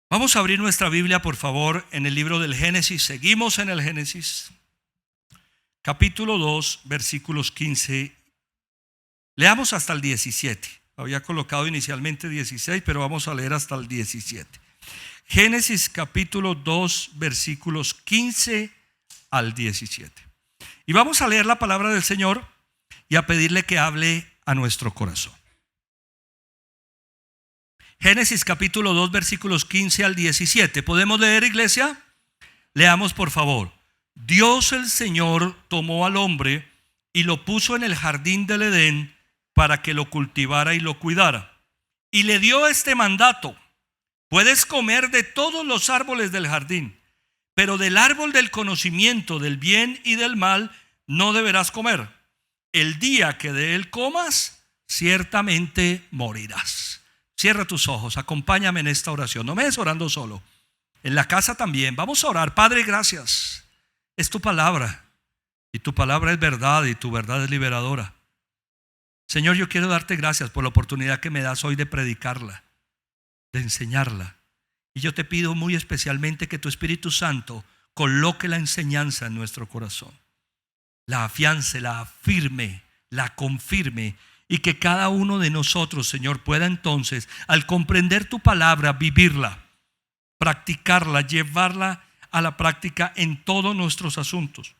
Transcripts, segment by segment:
Vamos a abrir nuestra Biblia, por favor, en el libro del Génesis. Seguimos en el Génesis, capítulo 2, versículos 15. Leamos hasta el 17. Había colocado inicialmente 16, pero vamos a leer hasta el 17. Génesis capítulo 2, versículos 15 al 17. Y vamos a leer la palabra del Señor y a pedirle que hable a nuestro corazón. Génesis capítulo 2, versículos 15 al 17. ¿Podemos leer, iglesia? Leamos, por favor. Dios el Señor tomó al hombre y lo puso en el jardín del Edén para que lo cultivara y lo cuidara. Y le dio este mandato: puedes comer de todos los árboles del jardín, pero del árbol del conocimiento del bien y del mal no deberás comer. El día que de él comas, ciertamente morirás. Cierra tus ojos, acompáñame en esta oración. No me des orando solo, en la casa también. Vamos a orar. Padre, gracias. Es tu palabra, y tu palabra es verdad, y tu verdad es liberadora. Señor, yo quiero darte gracias por la oportunidad que me das hoy de predicarla, de enseñarla. Y yo te pido muy especialmente que tu Espíritu Santo coloque la enseñanza en nuestro corazón, la afiance, la afirme, la confirme, y que cada uno de nosotros, Señor, pueda entonces, al comprender tu palabra, vivirla, practicarla, llevarla a la práctica en todos nuestros asuntos.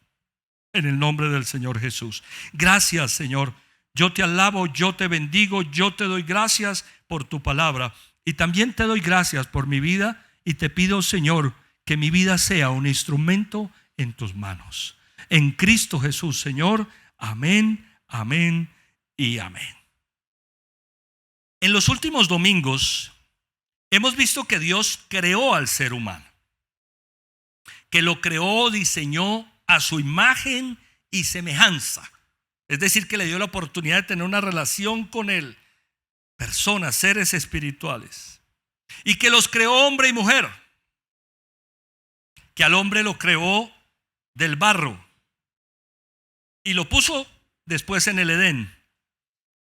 En el nombre del Señor Jesús. Gracias, Señor. Yo te alabo, yo te bendigo, yo te doy gracias por tu palabra. Y también te doy gracias por mi vida, y te pido, Señor, que mi vida sea un instrumento en tus manos. En Cristo Jesús, Señor. Amén, amén y amén. En los últimos domingos hemos visto que Dios creó al ser humano, que lo creó, diseñó a su imagen y semejanza. Es decir, que le dio la oportunidad de tener una relación con él, personas, seres espirituales, y que los creó hombre y mujer, que al hombre lo creó del barro y lo puso después en el Edén,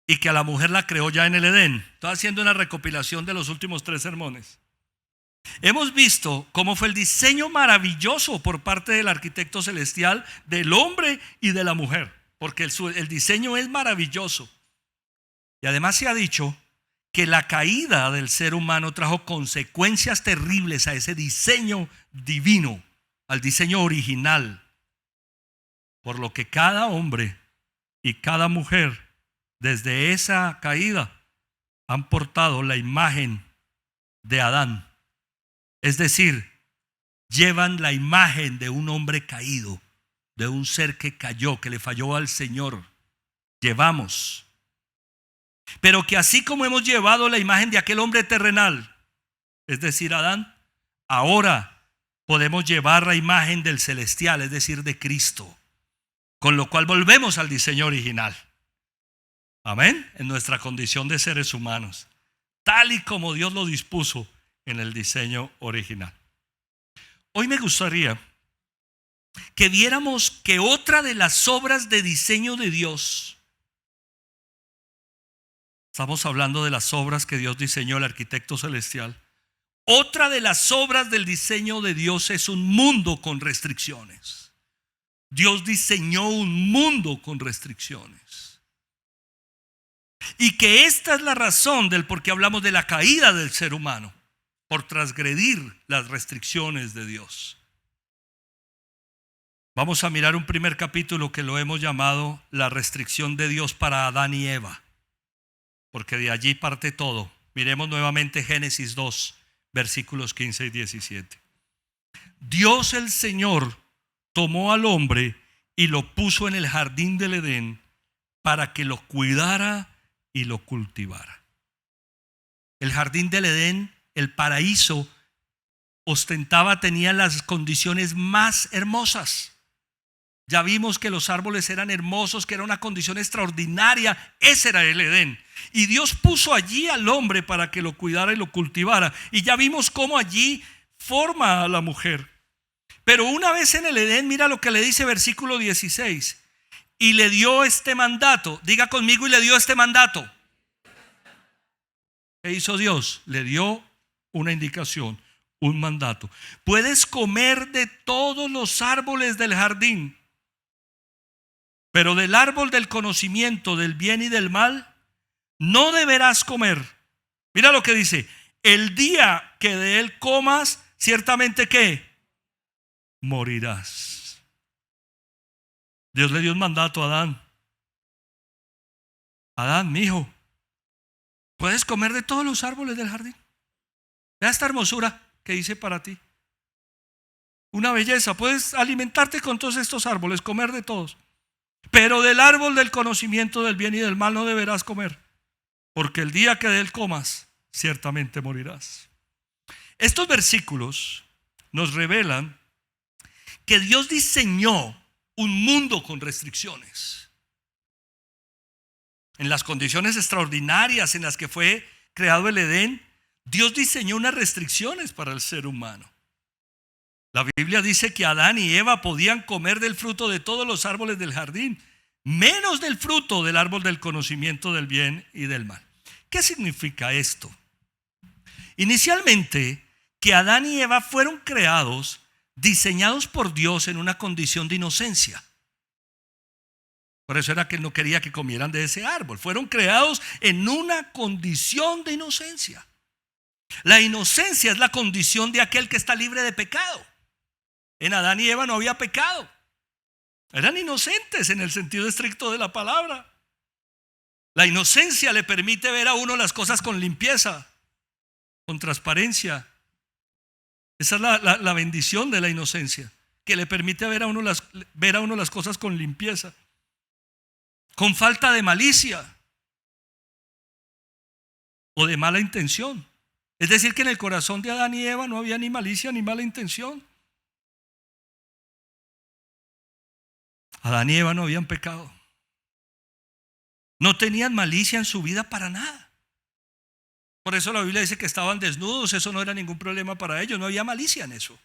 y que a la mujer la creó ya en el Edén. Estoy haciendo una recopilación de los últimos 3 sermones. Hemos visto cómo fue el diseño maravilloso por parte del arquitecto celestial del hombre y de la mujer, porque el diseño es maravilloso. Y además se ha dicho que la caída del ser humano trajo consecuencias terribles a ese diseño divino, al diseño original, por lo que cada hombre y cada mujer desde esa caída han portado la imagen de Adán. Es decir, llevan la imagen de un hombre caído, de un ser que cayó, que le falló al Señor. Llevamos. Pero que así como hemos llevado la imagen de aquel hombre terrenal, es decir, Adán, ahora podemos llevar la imagen del celestial, es decir, de Cristo, con lo cual volvemos al diseño original. Amén. En nuestra condición de seres humanos, tal y como Dios lo dispuso en el diseño original. Hoy me gustaría que viéramos que otra de las obras de diseño de Dios, estamos hablando de las obras que Dios diseñó, el arquitecto celestial, otra de las obras del diseño de Dios es un mundo con restricciones. Dios diseñó un mundo con restricciones. Y que esta es la razón del por qué hablamos de la caída del ser humano, por transgredir las restricciones de Dios. Vamos a mirar un primer capítulo que lo hemos llamado la restricción de Dios para Adán y Eva, porque de allí parte todo. Miremos nuevamente Génesis 2, versículos 15 y 17. Dios el Señor tomó al hombre y lo puso en el jardín del Edén para que lo cuidara y lo cultivara. El jardín del Edén, el paraíso, tenía las condiciones más hermosas. Ya vimos que los árboles eran hermosos, que era una condición extraordinaria. Ese era el Edén. Y Dios puso allí al hombre para que lo cuidara y lo cultivara. Y ya vimos cómo allí forma a la mujer. Pero una vez en el Edén, mira lo que le dice versículo 16. Y le dio este mandato. Diga conmigo: y le dio este mandato. ¿Qué hizo Dios? Le dio una indicación. un mandato. Puedes comer de todos los árboles del jardín, pero del árbol del conocimiento del bien y del mal no deberás comer. Mira lo que dice: el día que de él comas, ciertamente ¿qué? Morirás. Dios le dio un mandato a Adán. Adán, mi hijo, puedes comer de todos los árboles del jardín. Vea esta hermosura que hice para ti. Una belleza. Puedes alimentarte con todos estos árboles, comer de todos. Pero del árbol del conocimiento del bien y del mal no deberás comer, porque el día que de él comas, ciertamente morirás. Estos versículos nos revelan que Dios diseñó un mundo con restricciones. En las condiciones extraordinarias en las que fue creado el Edén, Dios diseñó unas restricciones para el ser humano. La Biblia dice que Adán y Eva podían comer del fruto de todos los árboles del jardín, menos del fruto del árbol del conocimiento del bien y del mal. ¿Qué significa esto? Inicialmente, que Adán y Eva fueron creados, diseñados por Dios en una condición de inocencia. Por eso era que él no quería que comieran de ese árbol. Fueron creados en una condición de inocencia. La inocencia es la condición de aquel que está libre de pecado. En Adán y Eva no había pecado. Eran inocentes en el sentido estricto de la palabra. La inocencia le permite ver a uno las cosas con limpieza, con transparencia. Esa es la bendición de la inocencia, que le permite ver a uno las cosas con limpieza, con falta de malicia o de mala intención. Es decir, que en el corazón de Adán y Eva no había ni malicia ni mala intención. Adán y Eva no habían pecado. No tenían malicia en su vida para nada. Por eso la Biblia dice que estaban desnudos. Eso no era ningún problema para ellos. No había malicia en eso.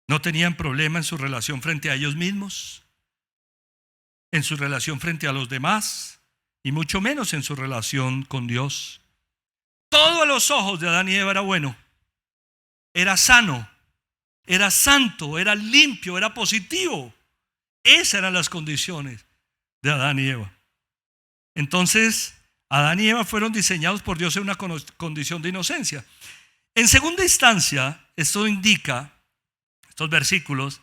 No tenían problema en su relación frente a ellos mismos, en su relación frente a los demás, y mucho menos en su relación con Dios. Todo a los ojos de Adán y Eva era bueno, era sano, era santo, era limpio, era positivo. Esas eran las condiciones de Adán y Eva. Entonces, Adán y Eva fueron diseñados por Dios en una condición de inocencia. En segunda instancia, esto indica, estos versículos,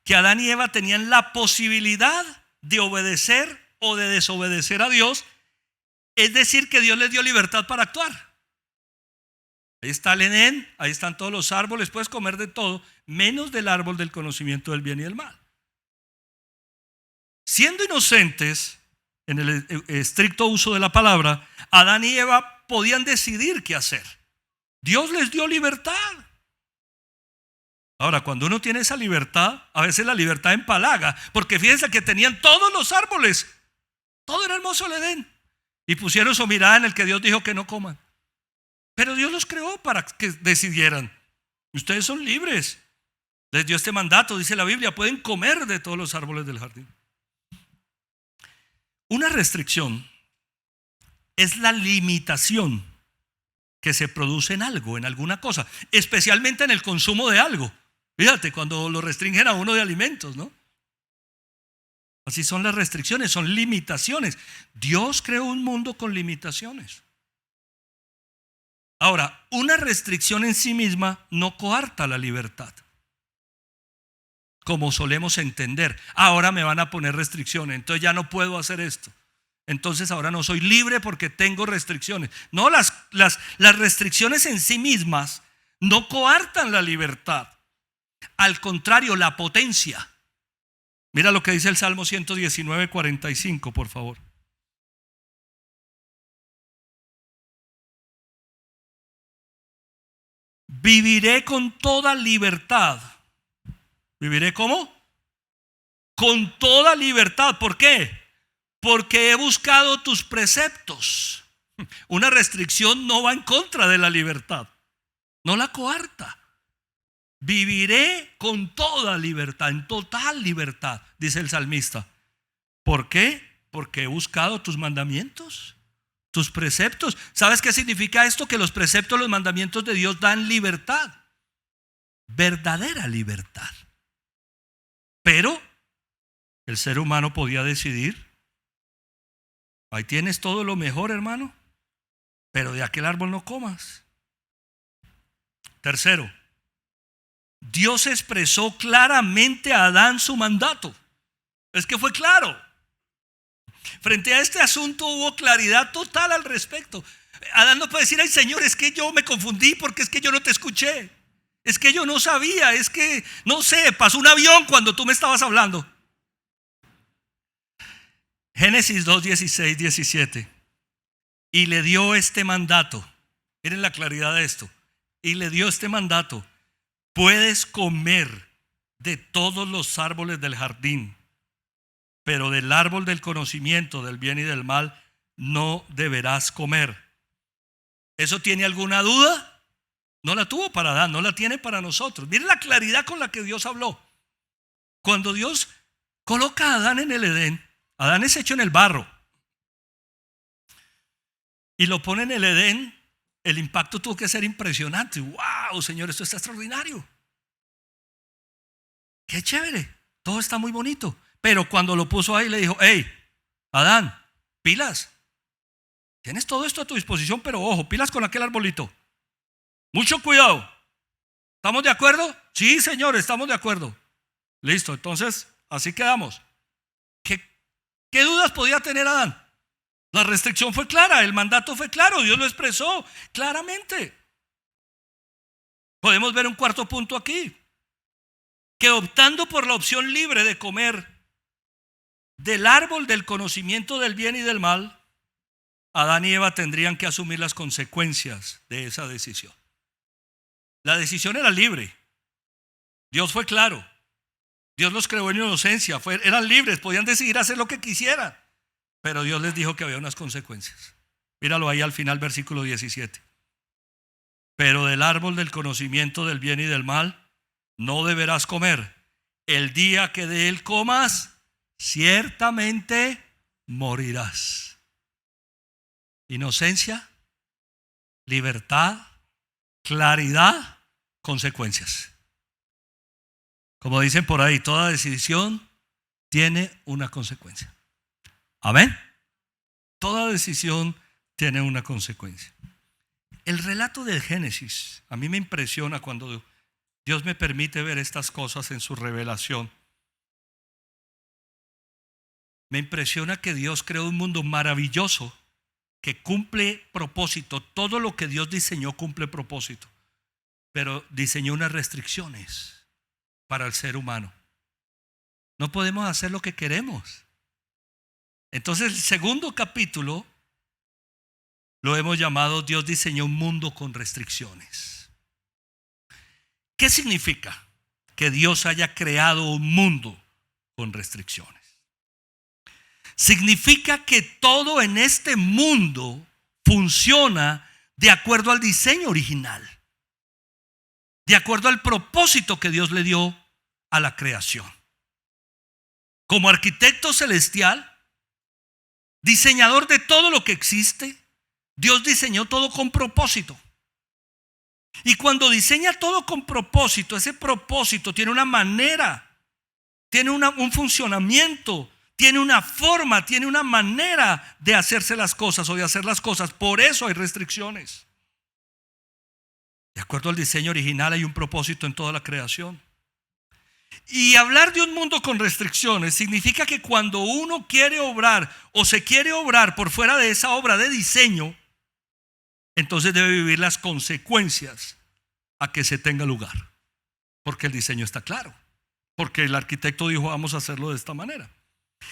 que Adán y Eva tenían la posibilidad de obedecer o de desobedecer a Dios. Es decir, que Dios les dio libertad para actuar. Ahí está el Edén, ahí están todos los árboles, puedes comer de todo, menos del árbol del conocimiento del bien y del mal. Siendo inocentes, en el estricto uso de la palabra, Adán y Eva podían decidir qué hacer. Dios les dio libertad. Ahora, cuando uno tiene esa libertad, a veces la libertad empalaga, porque fíjense que tenían todos los árboles, todo era hermoso el Edén, y pusieron su mirada en el que Dios dijo que no coman. Pero Dios los creó para que decidieran. Ustedes son libres. Les dio este mandato, dice la Biblia, pueden comer de todos los árboles del jardín. Una restricción es la limitación que se produce en algo, en alguna cosa, especialmente en el consumo de algo. Fíjate, cuando lo restringen a uno de alimentos, ¿no? Así son las restricciones, son limitaciones. Dios creó un mundo con limitaciones. Ahora, una restricción en sí misma no coarta la libertad, como solemos entender. Ahora me van a poner restricciones, entonces ya no puedo hacer esto. Entonces ahora no soy libre porque tengo restricciones. No, las restricciones en sí mismas no coartan la libertad. Al contrario, la potencia. Mira lo que dice el Salmo 119, 45, por favor. Viviré con toda libertad. ¿Viviré cómo? Con toda libertad. ¿Por qué? Porque he buscado tus preceptos. Una restricción no va en contra de la libertad, no la coarta. Viviré con toda libertad, en total libertad, dice el salmista. ¿Por qué? Porque he buscado tus mandamientos. tus preceptos. ¿Sabes qué significa esto? Que los preceptos, los mandamientos de Dios dan libertad, verdadera libertad. Pero el ser humano podía decidir: ahí tienes todo lo mejor, hermano, pero de aquel árbol no comas. Tercero, Dios expresó claramente a Adán su mandato. Es que fue claro. Frente a este asunto hubo claridad total al respecto. Adán no puede decir: ay, Señor, es que yo me confundí porque es que yo no te escuché. Es que yo no sabía, es que no sé, pasó un avión cuando tú me estabas hablando. Génesis 2, 16, 17. Y le dio este mandato. Miren la claridad de esto. Y le dio este mandato: puedes comer de todos los árboles del jardín, pero del árbol del conocimiento del bien y del mal no deberás comer. ¿Eso tiene alguna duda? No la tuvo para Adán, no la tiene para nosotros. Miren la claridad con la que Dios habló. Cuando Dios coloca a Adán en el Edén, Adán es hecho en el barro, y lo pone en el Edén, el impacto tuvo que ser impresionante. ¡Wow, Señor, esto está extraordinario! ¡Qué chévere! Todo está muy bonito. Pero cuando lo puso ahí, le dijo: hey, Adán, pilas. Tienes todo esto a tu disposición, pero ojo, pilas con aquel arbolito. Mucho cuidado. ¿Estamos de acuerdo? Sí, Señor, estamos de acuerdo. Listo, entonces así quedamos. ¿Qué dudas podía tener Adán? La restricción fue clara, el mandato fue claro, Dios lo expresó claramente. Podemos ver un cuarto punto aquí: que optando por la opción libre de comer del árbol del conocimiento del bien y del mal, Adán y Eva tendrían que asumir las consecuencias de esa decisión. La decisión era libre. Dios fue claro. Dios los creó en inocencia. Eran libres, podían decidir hacer lo que quisieran. Pero Dios les dijo que había unas consecuencias. Míralo ahí al final, versículo 17. Pero del árbol del conocimiento del bien y del mal no deberás comer. El día que de él comas, ciertamente morirás. Inocencia, libertad, claridad, consecuencias. Como dicen por ahí, toda decisión tiene una consecuencia. Amén. Toda decisión tiene una consecuencia. El relato del Génesis a mí me impresiona cuando Dios me permite ver estas cosas en su revelación. Me impresiona que Dios creó un mundo maravilloso que cumple propósito. Todo lo que Dios diseñó cumple propósito, pero diseñó unas restricciones para el ser humano. No podemos hacer lo que queremos. Entonces el segundo capítulo lo hemos llamado: Dios diseñó un mundo con restricciones. ¿Qué significa que Dios haya creado un mundo con restricciones? Significa que todo en este mundo funciona de acuerdo al diseño original, de acuerdo al propósito que Dios le dio a la creación. Como arquitecto celestial, diseñador de todo lo que existe, Dios diseñó todo con propósito. Y cuando diseña todo con propósito, ese propósito tiene una manera, tiene un funcionamiento, tiene una forma, tiene una manera de hacerse las cosas o de hacer las cosas. Por eso hay restricciones. De acuerdo al diseño original hay un propósito en toda la creación. Y hablar de un mundo con restricciones significa que cuando uno quiere obrar o se quiere obrar por fuera de esa obra de diseño, entonces debe vivir las consecuencias a que se tenga lugar. Porque el diseño está claro. Porque el arquitecto dijo: vamos a hacerlo de esta manera.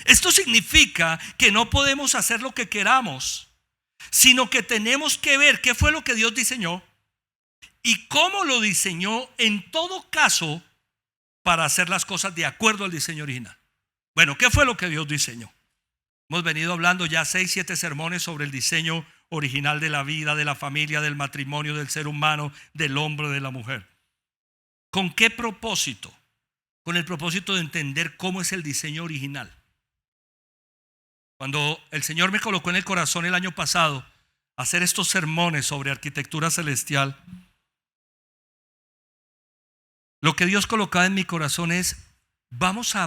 Esto significa que no podemos hacer lo que queramos, sino que tenemos que ver qué fue lo que Dios diseñó y cómo lo diseñó en todo caso para hacer las cosas de acuerdo al diseño original. Bueno, ¿qué fue lo que Dios diseñó? Hemos venido hablando ya 6, 7 sermones sobre el diseño original de la vida, de la familia, del matrimonio, del ser humano, del hombre, de la mujer. ¿Con qué propósito? Con el propósito de entender cómo es el diseño original. Cuando el Señor me colocó en el corazón el año pasado hacer estos sermones sobre arquitectura celestial, lo que Dios colocaba en mi corazón es: vamos a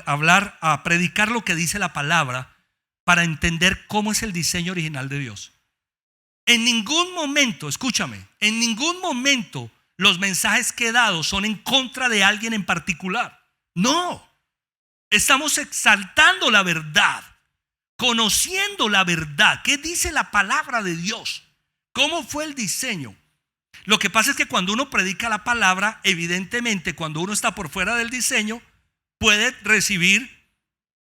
hablar, a predicar lo que dice la palabra para entender cómo es el diseño original de Dios. En ningún momento, escúchame, en ningún momento los mensajes que he dado son en contra de alguien en particular. No, estamos exaltando la verdad, conociendo la verdad. ¿Qué dice la palabra de Dios? ¿Cómo fue el diseño? Lo que pasa es que cuando uno predica la palabra, evidentemente cuando uno está por fuera del diseño, puede recibir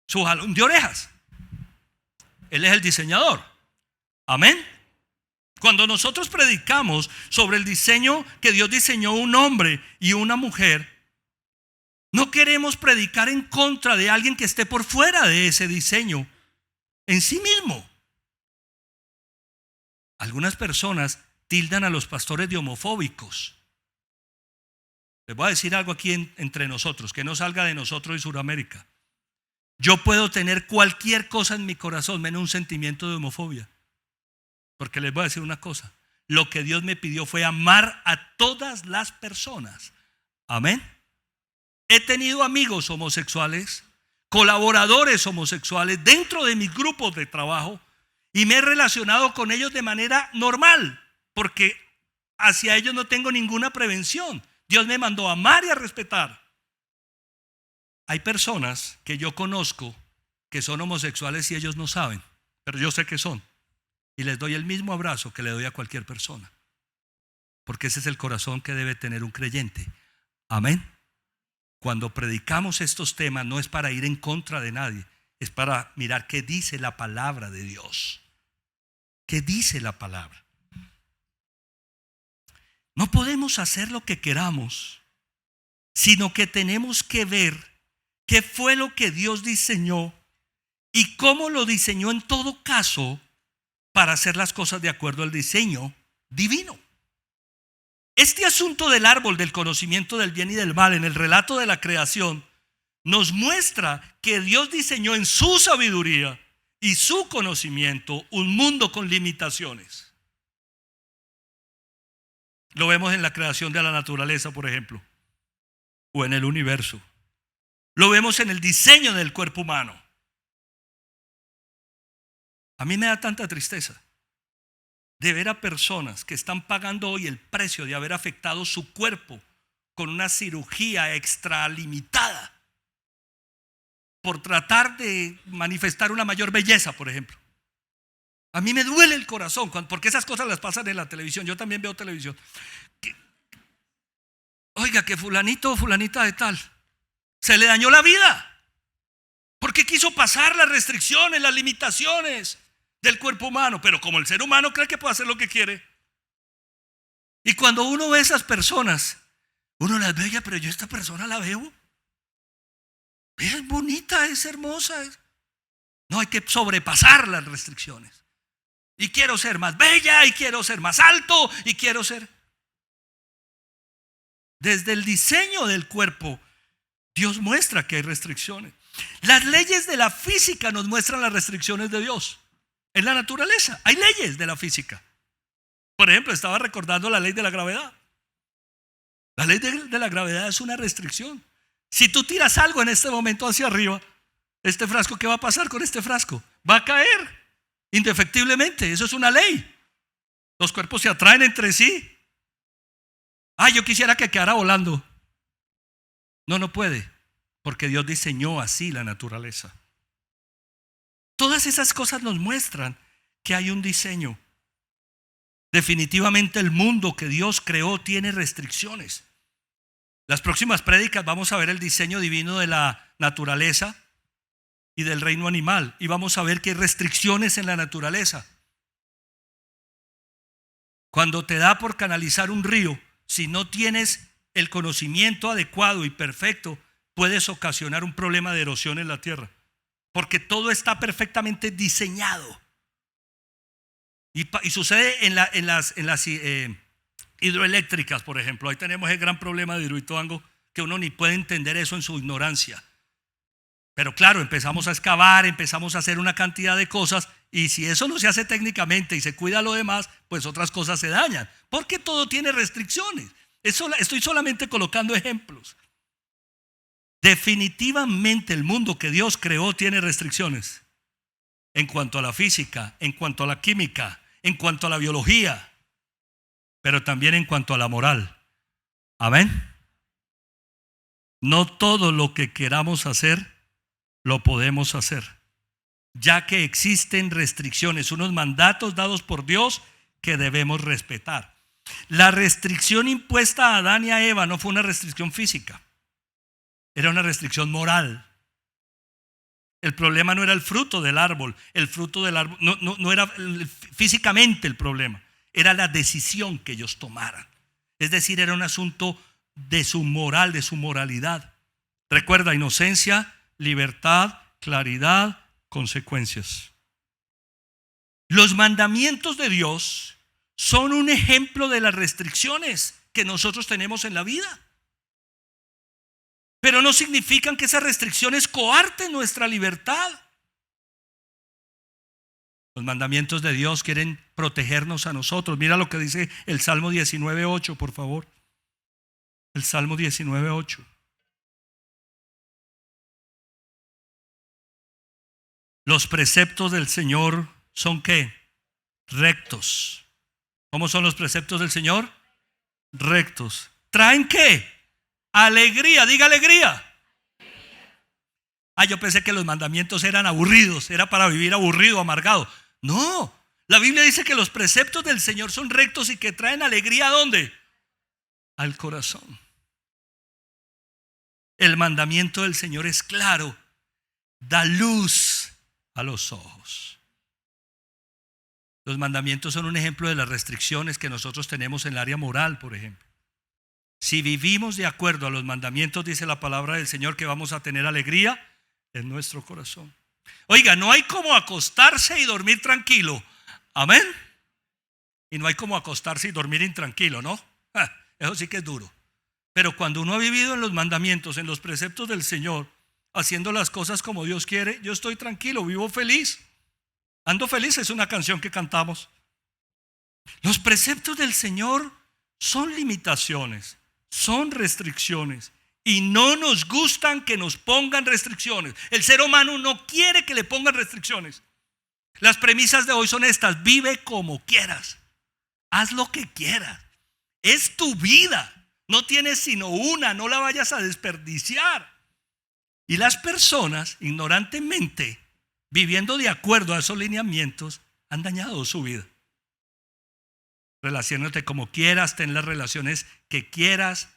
su jalón de orejas. Él es el diseñador. Amén. Cuando nosotros predicamos sobre el diseño que Dios diseñó un hombre y una mujer, no queremos predicar en contra de alguien que esté por fuera de ese diseño en sí mismo. Algunas personas tildan a los pastores de homofóbicos. Les voy a decir algo aquí entre nosotros, que no salga de nosotros y Sudamérica. Yo puedo tener cualquier cosa en mi corazón menos un sentimiento de homofobia. Porque les voy a decir una cosa: lo que Dios me pidió fue amar a todas las personas. Amén. He tenido amigos homosexuales, colaboradores homosexuales dentro de mis grupos de trabajo, y me he relacionado con ellos de manera normal, porque hacia ellos no tengo ninguna prevención. Dios me mandó a amar y a respetar. Hay personas que yo conozco que son homosexuales y ellos no saben, pero yo sé que son. Y les doy el mismo abrazo que le doy a cualquier persona. Porque ese es el corazón que debe tener un creyente. Amén. Cuando predicamos estos temas no es para ir en contra de nadie, es para mirar qué dice la palabra de Dios. ¿Qué dice la palabra? No podemos hacer lo que queramos, sino que tenemos que ver qué fue lo que Dios diseñó y cómo lo diseñó en todo caso para hacer las cosas de acuerdo al diseño divino. Este asunto del árbol del conocimiento del bien y del mal en el relato de la creación nos muestra que Dios diseñó en su sabiduría y su conocimiento un mundo con limitaciones. Lo vemos en la creación de la naturaleza, por ejemplo, o en el universo. Lo vemos en el diseño del cuerpo humano. A mí me da tanta tristeza de ver a personas que están pagando hoy el precio de haber afectado su cuerpo con una cirugía extralimitada por tratar de manifestar una mayor belleza, por ejemplo. A mí me duele el corazón porque esas cosas las pasan en la televisión. Yo también veo televisión. Oiga, que fulanito o fulanita de tal se le dañó la vida porque quiso pasar las restricciones, las limitaciones del cuerpo humano, pero como el ser humano cree que puede hacer lo que quiere. Y cuando uno ve a esas personas, uno las ve, pero yo esta persona la veo, es bonita, es hermosa. No, hay que sobrepasar las restricciones. Y quiero ser más bella, y quiero ser más alto, y quiero ser. Desde el diseño del cuerpo, Dios muestra que hay restricciones. Las leyes de la física nos muestran las restricciones de Dios. En la naturaleza hay leyes de la física. Por ejemplo, estaba recordando la ley de la gravedad. La ley de la gravedad es una restricción. Si tú tiras algo en este momento hacia arriba, este frasco, ¿qué va a pasar con este frasco? Va a caer indefectiblemente. Eso es una ley. Los cuerpos se atraen entre sí. Yo quisiera que quedara volando. No puede, porque Dios diseñó así la naturaleza. Todas esas cosas nos muestran que hay un diseño. Definitivamente el mundo que Dios creó tiene restricciones. Las próximas prédicas vamos a ver el diseño divino de la naturaleza y del reino animal, y vamos a ver que hay restricciones en la naturaleza. Cuando te da por canalizar un río, si no tienes el conocimiento adecuado y perfecto, puedes ocasionar un problema de erosión en la tierra. Porque todo está perfectamente diseñado. Y sucede en las hidroeléctricas, por ejemplo. Ahí tenemos el gran problema de Hidroituango, que uno ni puede entender eso en su ignorancia. Pero claro, empezamos a excavar, empezamos a hacer una cantidad de cosas, y si eso no se hace técnicamente y se cuida lo demás, pues otras cosas se dañan, porque todo tiene restricciones. Estoy solamente colocando ejemplos. Definitivamente el mundo que Dios creó tiene restricciones en cuanto a la física, en cuanto a la química, en cuanto a la biología, pero también en cuanto a la moral. Amén. No todo lo que queramos hacer lo podemos hacer, ya que existen restricciones, unos mandatos dados por Dios que debemos respetar. La restricción impuesta a Adán y a Eva no fue una restricción física, era una restricción moral. El problema no era el fruto del árbol, no era físicamente el problema, era la decisión que ellos tomaran. Es decir, era un asunto de su moral, de su moralidad. Recuerda, inocencia, libertad, claridad, consecuencias. Los mandamientos de Dios son un ejemplo de las restricciones que nosotros tenemos en la vida. Pero no significan que esas restricciones coarten nuestra libertad. Los mandamientos de Dios quieren protegernos a nosotros. Mira lo que dice el Salmo 19:8, por favor. El Salmo 19:8. Los preceptos del Señor son ¿qué? Rectos. ¿Cómo son los preceptos del Señor? Rectos. ¿Traen qué? Alegría, diga alegría. Yo pensé que los mandamientos eran aburridos, era para vivir aburrido, amargado. No, la Biblia dice que los preceptos del Señor son rectos y que traen alegría ¿a dónde? Al corazón. El mandamiento del Señor es claro, da luz a los ojos. Los mandamientos son un ejemplo de las restricciones que nosotros tenemos en el área moral, por ejemplo. Si vivimos de acuerdo a los mandamientos, dice la palabra del Señor, que vamos a tener alegría en nuestro corazón. Oiga, no hay como acostarse y dormir tranquilo. Amén. Y no hay como acostarse y dormir intranquilo, ¿no? Eso sí que es duro. Pero cuando uno ha vivido en los mandamientos, en los preceptos del Señor, haciendo las cosas como Dios quiere, yo estoy tranquilo, vivo feliz. Ando feliz es una canción que cantamos. Los preceptos del Señor son limitaciones, son restricciones, y no nos gustan que nos pongan restricciones. El ser humano no quiere que le pongan restricciones. Las premisas de hoy son estas: vive como quieras, haz lo que quieras, es tu vida, no tienes sino una, no la vayas a desperdiciar. Y las personas, ignorantemente, viviendo de acuerdo a esos lineamientos, han dañado su vida. Relaciónate como quieras, ten las relaciones que quieras,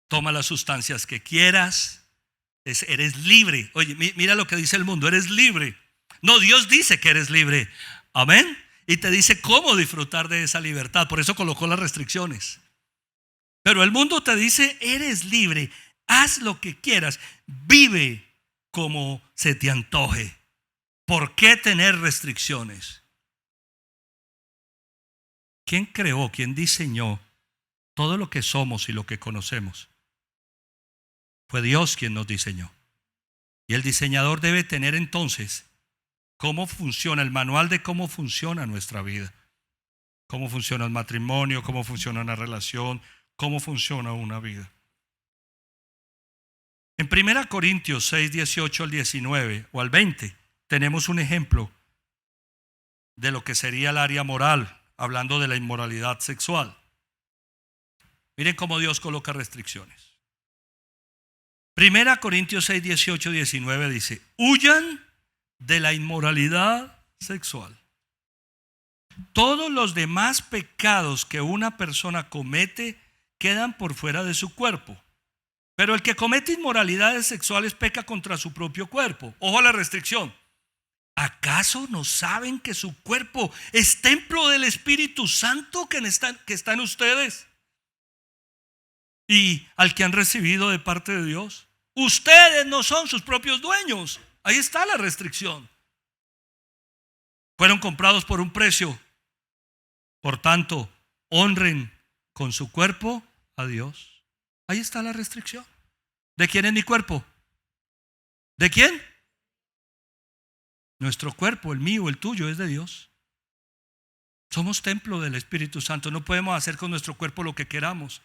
toma las sustancias que quieras, eres libre. Oye, mira lo que dice el mundo, eres libre. No, Dios dice que eres libre. Amén. Y te dice cómo disfrutar de esa libertad. Por eso colocó las restricciones. Pero el mundo te dice, eres libre, haz lo que quieras, vive como se te antoje. ¿Por qué tener restricciones? ¿Quién creó, quién diseñó todo lo que somos y lo que conocemos? Fue Dios quien nos diseñó. Y el diseñador debe tener entonces cómo funciona, el manual de cómo funciona nuestra vida. Cómo funciona el matrimonio, cómo funciona una relación, cómo funciona una vida. En 1 Corintios 6, 18 al 19 o al 20 tenemos un ejemplo de lo que sería el área moral, hablando de la inmoralidad sexual. Miren cómo Dios coloca restricciones. 1 Corintios 6, 18, 19 dice: huyan de la inmoralidad sexual. Todos los demás pecados que una persona comete quedan por fuera de su cuerpo. Pero el que comete inmoralidades sexuales peca contra su propio cuerpo. Ojo a la restricción. ¿Acaso no saben que su cuerpo es templo del Espíritu Santo que está en ustedes? Y al que han recibido de parte de Dios. Ustedes no son sus propios dueños. Ahí está la restricción. Fueron comprados por un precio. Por tanto, honren con su cuerpo a Dios. Ahí está la restricción. ¿De quién es mi cuerpo? ¿De quién? Nuestro cuerpo, el mío, el tuyo, es de Dios. Somos templo del Espíritu Santo. No podemos hacer con nuestro cuerpo lo que queramos.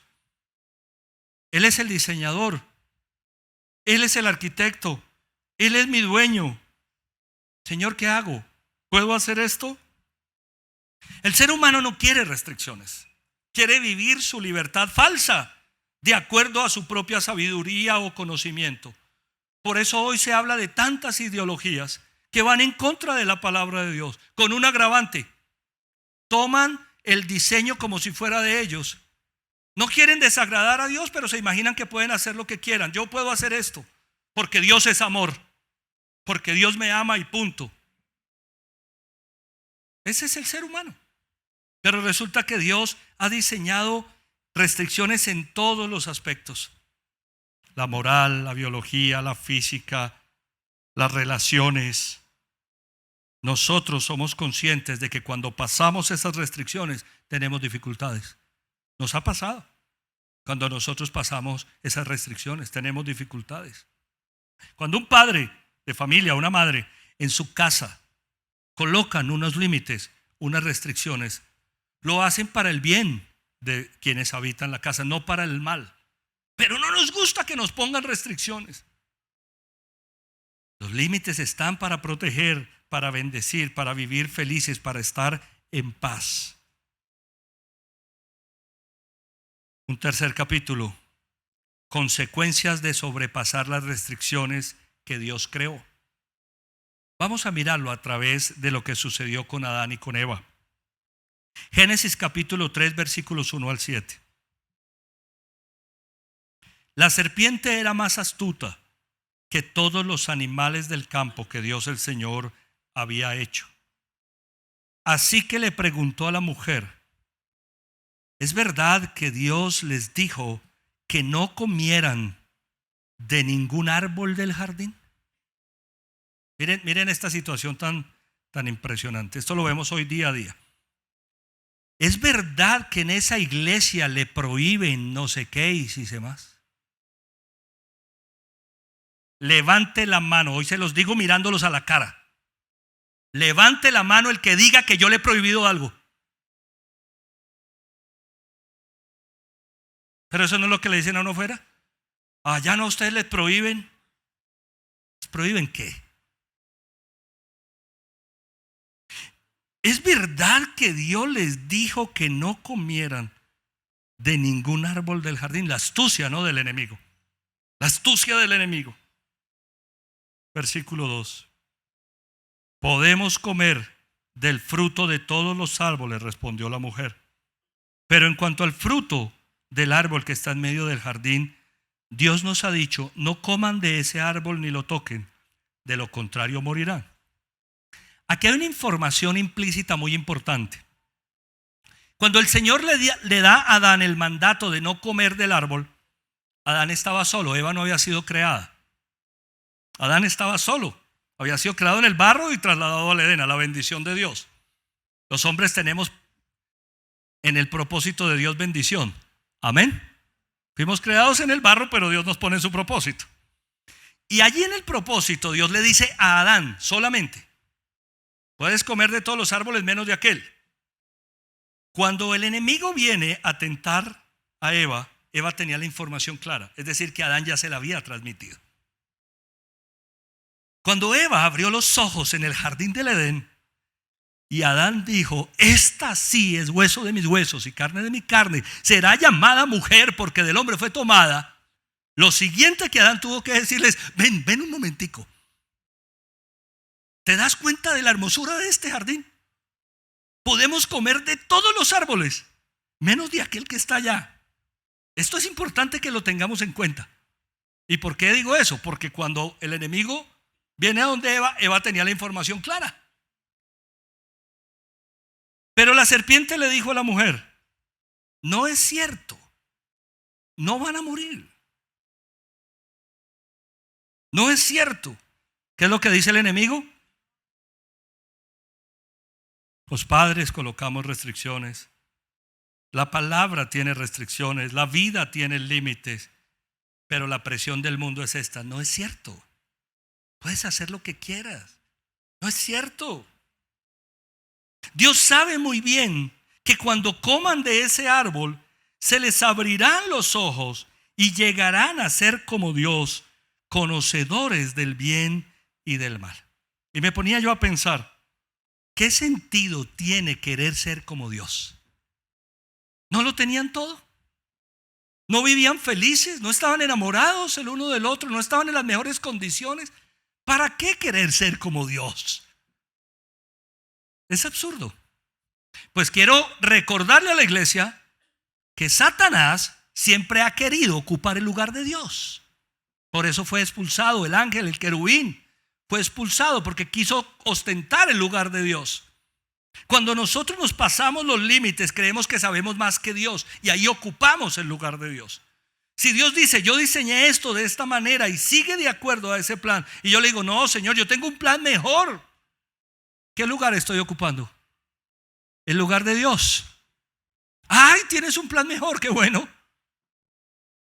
Él es el diseñador. Él es el arquitecto. Él es mi dueño. Señor, ¿qué hago? ¿Puedo hacer esto? El ser humano no quiere restricciones. Quiere vivir su libertad falsa de acuerdo a su propia sabiduría o conocimiento. Por eso hoy se habla de tantas ideologías que van en contra de la palabra de Dios, con un agravante. Toman el diseño como si fuera de ellos. No quieren desagradar a Dios, pero se imaginan que pueden hacer lo que quieran. Yo puedo hacer esto porque Dios es amor, porque Dios me ama y punto. Ese es el ser humano. Pero resulta que Dios ha diseñado restricciones en todos los aspectos. La moral, la biología, la física, las relaciones. Nosotros somos conscientes de que cuando pasamos esas restricciones tenemos dificultades. Nos ha pasado. Cuando nosotros pasamos esas restricciones tenemos dificultades. Cuando un padre de familia, una madre en su casa colocan unos límites, unas restricciones, lo hacen para el bien de quienes habitan la casa, no para el mal. Pero no nos gusta que nos pongan restricciones. Los límites están para proteger, para bendecir, para vivir felices, para estar en paz. Un tercer capítulo: consecuencias de sobrepasar las restricciones que Dios creó. Vamos a mirarlo a través de lo que sucedió con Adán y con Eva. Génesis capítulo 3, versículos 1 al 7. La serpiente era más astuta que todos los animales del campo que Dios el Señor había hecho. Así que le preguntó a la mujer: ¿es verdad que Dios les dijo que no comieran de ningún árbol del jardín? Miren esta situación tan impresionante. Esto lo vemos hoy día a día. ¿Es verdad que en esa iglesia le prohíben no sé qué y si sé más? Levante la mano. Hoy se los digo mirándolos a la cara. Levante la mano el que diga que yo le he prohibido algo. Pero eso no es lo que le dicen a uno afuera. Allá no, a ustedes les prohíben. ¿Les prohíben qué? ¿Es verdad que Dios les dijo que no comieran de ningún árbol del jardín? La astucia, ¿no?, del enemigo. La astucia del enemigo. Versículo 2. Podemos comer del fruto de todos los árboles, respondió la mujer. Pero en cuanto al fruto del árbol que está en medio del jardín, Dios nos ha dicho: no coman de ese árbol ni lo toquen, de lo contrario morirán. Aquí hay una información implícita muy importante. Cuando el Señor le da a Adán el mandato de no comer del árbol, Adán estaba solo, Eva no había sido creada. Adán estaba solo, había sido creado en el barro y trasladado al Edén, a la bendición de Dios. Los hombres tenemos en el propósito de Dios bendición. Amén. Fuimos creados en el barro, pero Dios nos pone en su propósito. Y allí en el propósito Dios le dice a Adán solamente: puedes comer de todos los árboles menos de aquel. Cuando el enemigo viene a tentar a Eva, Eva tenía la información clara, es decir, que Adán ya se la había transmitido. Cuando Eva abrió los ojos en el jardín del Edén y Adán dijo: esta sí es hueso de mis huesos y carne de mi carne, será llamada mujer porque del hombre fue tomada. Lo siguiente que Adán tuvo que decirles: ven un momentico. ¿Te das cuenta de la hermosura de este jardín? Podemos comer de todos los árboles, menos de aquel que está allá. Esto es importante que lo tengamos en cuenta. ¿Y por qué digo eso? Porque cuando el enemigo viene a donde Eva, Eva tenía la información clara. Pero la serpiente le dijo a la mujer: no es cierto, no van a morir. No es cierto. ¿Qué es lo que dice el enemigo? Los padres colocamos restricciones. La palabra tiene restricciones. La vida tiene límites. Pero la presión del mundo es esta: no es cierto. puedes hacer lo que quieras. No es cierto. Dios sabe muy bien que cuando coman de ese árbol, se les abrirán los ojos y llegarán a ser como Dios, conocedores del bien y del mal. Y me ponía yo a pensar, ¿qué sentido tiene querer ser como Dios? ¿No lo tenían todo? ¿No vivían felices? ¿No estaban enamorados el uno del otro? ¿No estaban en las mejores condiciones? ¿Para qué querer ser como Dios? Es absurdo. Pues quiero recordarle a la iglesia que Satanás siempre ha querido ocupar el lugar de Dios. Por eso fue expulsado el ángel, el querubín. Fue expulsado porque quiso ostentar el lugar de Dios. Cuando nosotros nos pasamos los límites, creemos que sabemos más que Dios y ahí ocupamos el lugar de Dios. Si Dios dice, yo diseñé esto de esta manera y sigue de acuerdo a ese plan, y yo le digo, no, Señor, yo tengo un plan mejor, ¿qué lugar estoy ocupando? El lugar de Dios. Ay, tienes un plan mejor, qué bueno.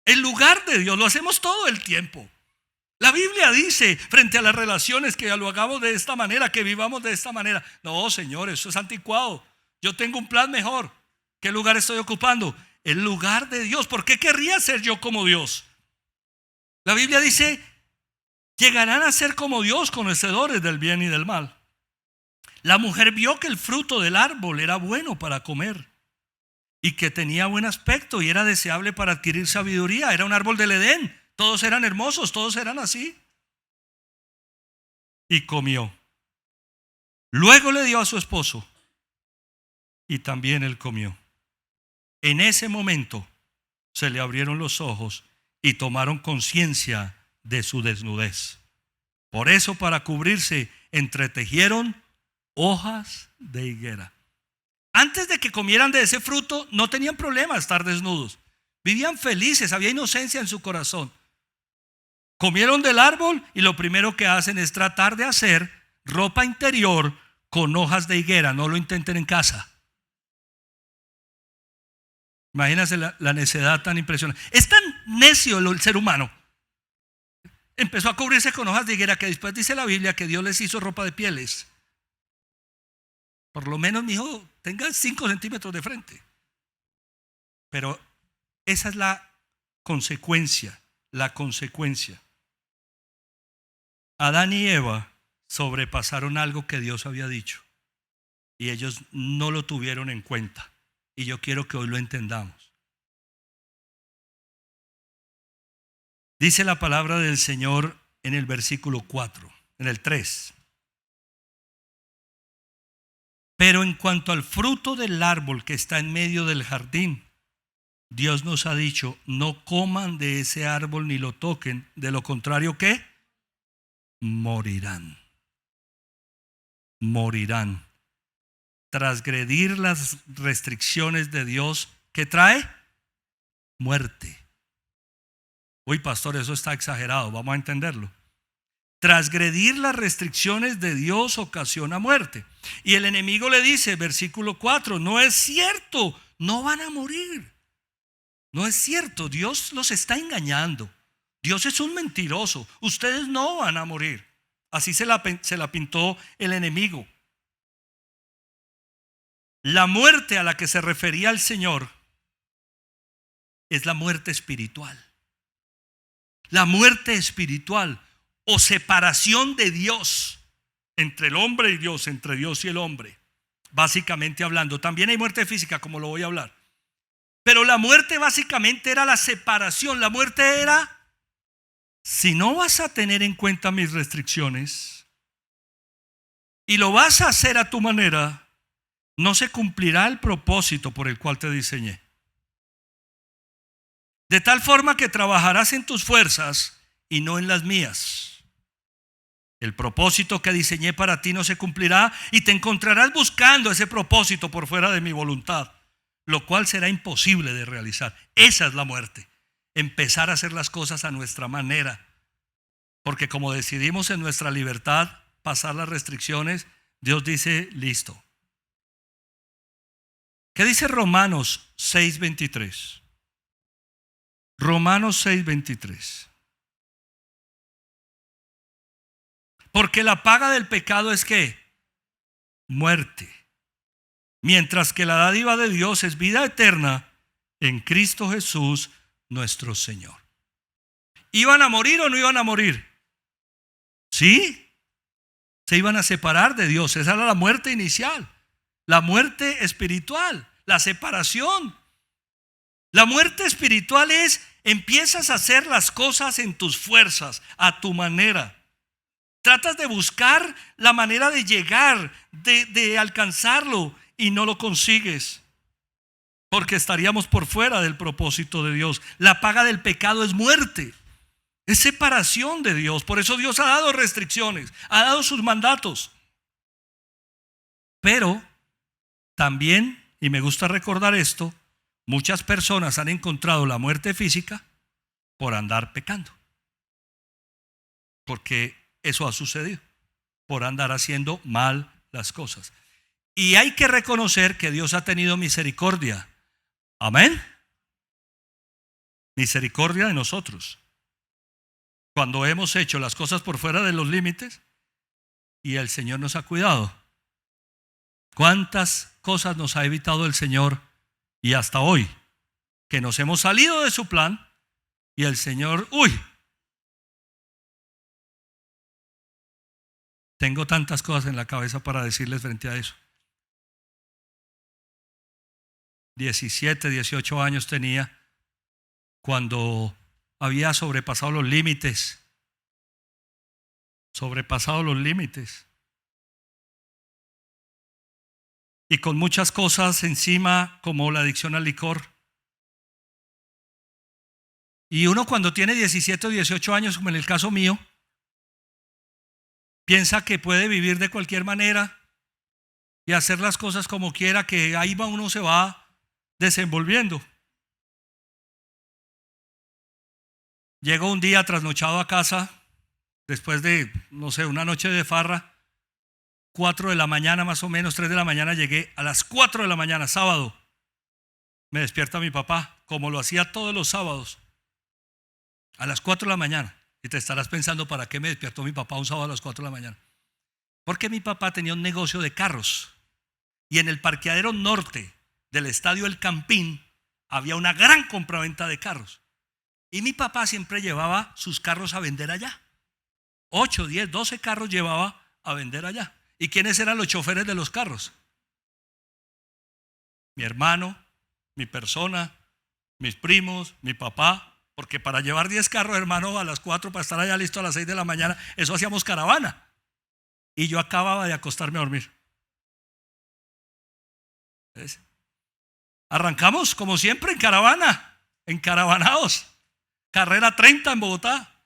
El lugar de Dios lo hacemos todo el tiempo. La Biblia dice frente a las relaciones que lo hagamos de esta manera, que vivamos de esta manera. No, Señor, eso es anticuado. Yo tengo un plan mejor. ¿Qué lugar estoy ocupando? El lugar de Dios. ¿Por qué querría ser yo como Dios? La Biblia dice, llegarán a ser como Dios, conocedores del bien y del mal. La mujer vio que el fruto del árbol era bueno para comer y que tenía buen aspecto y era deseable para adquirir sabiduría. Era un árbol del Edén. Todos eran hermosos, todos eran así. Y comió. Luego le dio a su esposo y también él comió. En ese momento se le abrieron los ojos y tomaron conciencia de su desnudez. Por eso, para cubrirse, entretejieron hojas de higuera. Antes de que comieran de ese fruto, no tenían problema estar desnudos. Vivían felices, había inocencia en su corazón. Comieron del árbol y lo primero que hacen es tratar de hacer ropa interior con hojas de higuera. No lo intenten en casa. Imagínense la necedad tan impresionante. Es tan necio el ser humano. Empezó a cubrirse con hojas de higuera que después dice la Biblia que Dios les hizo ropa de pieles. Por lo menos, mi hijo, tenga 5 centímetros de frente. Pero esa es la consecuencia. La consecuencia. Adán y Eva sobrepasaron algo que Dios había dicho. Y ellos no lo tuvieron en cuenta. Y yo quiero que hoy lo entendamos. Dice la palabra del Señor en el versículo 4, en el 3. Pero en cuanto al fruto del árbol que está en medio del jardín, Dios nos ha dicho, no coman de ese árbol ni lo toquen, de lo contrario, ¿qué? Morirán. Morirán. Transgredir las restricciones de Dios, ¿qué trae? Muerte. Uy, pastor, eso está exagerado, vamos a entenderlo. Transgredir las restricciones de Dios ocasiona muerte. Y el enemigo le dice, versículo 4, no es cierto, no van a morir. No es cierto, Dios los está engañando. Dios es un mentiroso, ustedes no van a morir. Así se la pintó el enemigo. La muerte a la que se refería el Señor es la muerte espiritual. La muerte espiritual o separación de Dios entre el hombre y Dios, entre Dios y el hombre, básicamente hablando. También hay muerte física, como lo voy a hablar. Pero la muerte básicamente era la separación. La muerte era, si no vas a tener en cuenta mis restricciones y lo vas a hacer a tu manera, no se cumplirá el propósito por el cual te diseñé. De tal forma que trabajarás en tus fuerzas y no en las mías. El propósito que diseñé para ti no se cumplirá y te encontrarás buscando ese propósito por fuera de mi voluntad, lo cual será imposible de realizar. Esa es la muerte. Empezar a hacer las cosas a nuestra manera. Porque como decidimos en nuestra libertad pasar las restricciones, Dios dice, listo. ¿Qué dice Romanos 6:23? Romanos 6:23. Porque la paga del pecado es ¿qué? Muerte. Mientras que la dádiva de Dios es vida eterna en Cristo Jesús nuestro Señor. ¿Iban a morir o no iban a morir? Sí, se iban a separar de Dios. Esa era la muerte inicial, la muerte espiritual, la separación. La muerte espiritual es, empiezas a hacer las cosas en tus fuerzas, a tu manera. Tratas de buscar la manera de llegar, de alcanzarlo y no lo consigues. Porque estaríamos por fuera del propósito de Dios. La paga del pecado es muerte. Es separación de Dios. Por eso Dios ha dado restricciones, ha dado sus mandatos. Pero también, y me gusta recordar esto, muchas personas han encontrado la muerte física por andar pecando. Porque eso ha sucedido, por andar haciendo mal las cosas. Y hay que reconocer que Dios ha tenido misericordia. Amén. Misericordia de nosotros. Cuando hemos hecho las cosas por fuera de los límites y el Señor nos ha cuidado. ¿Cuántas cosas nos ha evitado el Señor? Y hasta hoy, que nos hemos salido de su plan y el Señor, tengo tantas cosas en la cabeza para decirles frente a eso. 17, 18 años tenía cuando había sobrepasado los límites. Y con muchas cosas encima, como la adicción al licor. Y uno cuando tiene 17 o 18 años, como en el caso mío, piensa que puede vivir de cualquier manera y hacer las cosas como quiera, que ahí uno se va desenvolviendo. Llego un día trasnochado a casa, después de, una noche de farra, 4 de la mañana más o menos, 3 de la mañana, llegué a las 4 de la mañana, sábado. Me despierta mi papá, como lo hacía todos los sábados, a las 4 de la mañana. Y te estarás pensando, ¿para qué me despertó mi papá un sábado a las 4 de la mañana? Porque mi papá tenía un negocio de carros. Y en el parqueadero norte del estadio El Campín había una gran compraventa de carros. Y mi papá siempre llevaba sus carros a vender allá. 8, 10, 12 carros llevaba a vender allá. ¿Y quiénes eran los choferes de los carros? Mi hermano, mi persona, mis primos, mi papá. Porque para llevar 10 carros, hermano, a las 4 para estar allá listo a las 6 de la mañana, eso hacíamos caravana. Y yo acababa de acostarme a dormir. ¿Ves? Arrancamos como siempre en caravana, encaravanados. Carrera 30 en Bogotá.